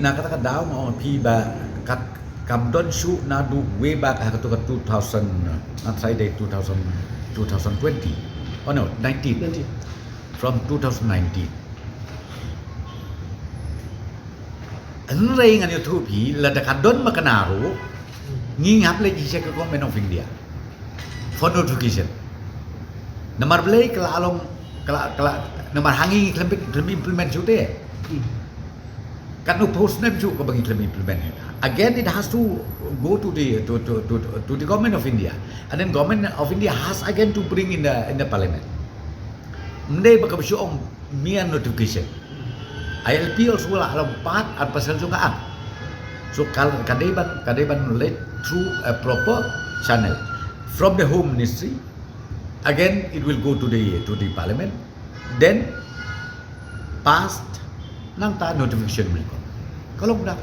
nakatakan daw mo piba kat kamdon shu na do way back to 2000 not Friday 2020 oh no 19 นั่นที่ from 2019 ang ringan yung tupi lada kadon makanaro ngingap lagi siya ke Government of India for notification namar belai kelalong namar hangi klem implement sudah kan post nem juga bagi klem implement again it has to go to the Government of India and then Government of India has again to bring in the parliament mendai bakal syuong mian notification ILP also lah alam part at pasal juga so kadaiban let through a proper channel from the Home Ministry again it will go to the parliament then passed nang ta notification mereka kalau dah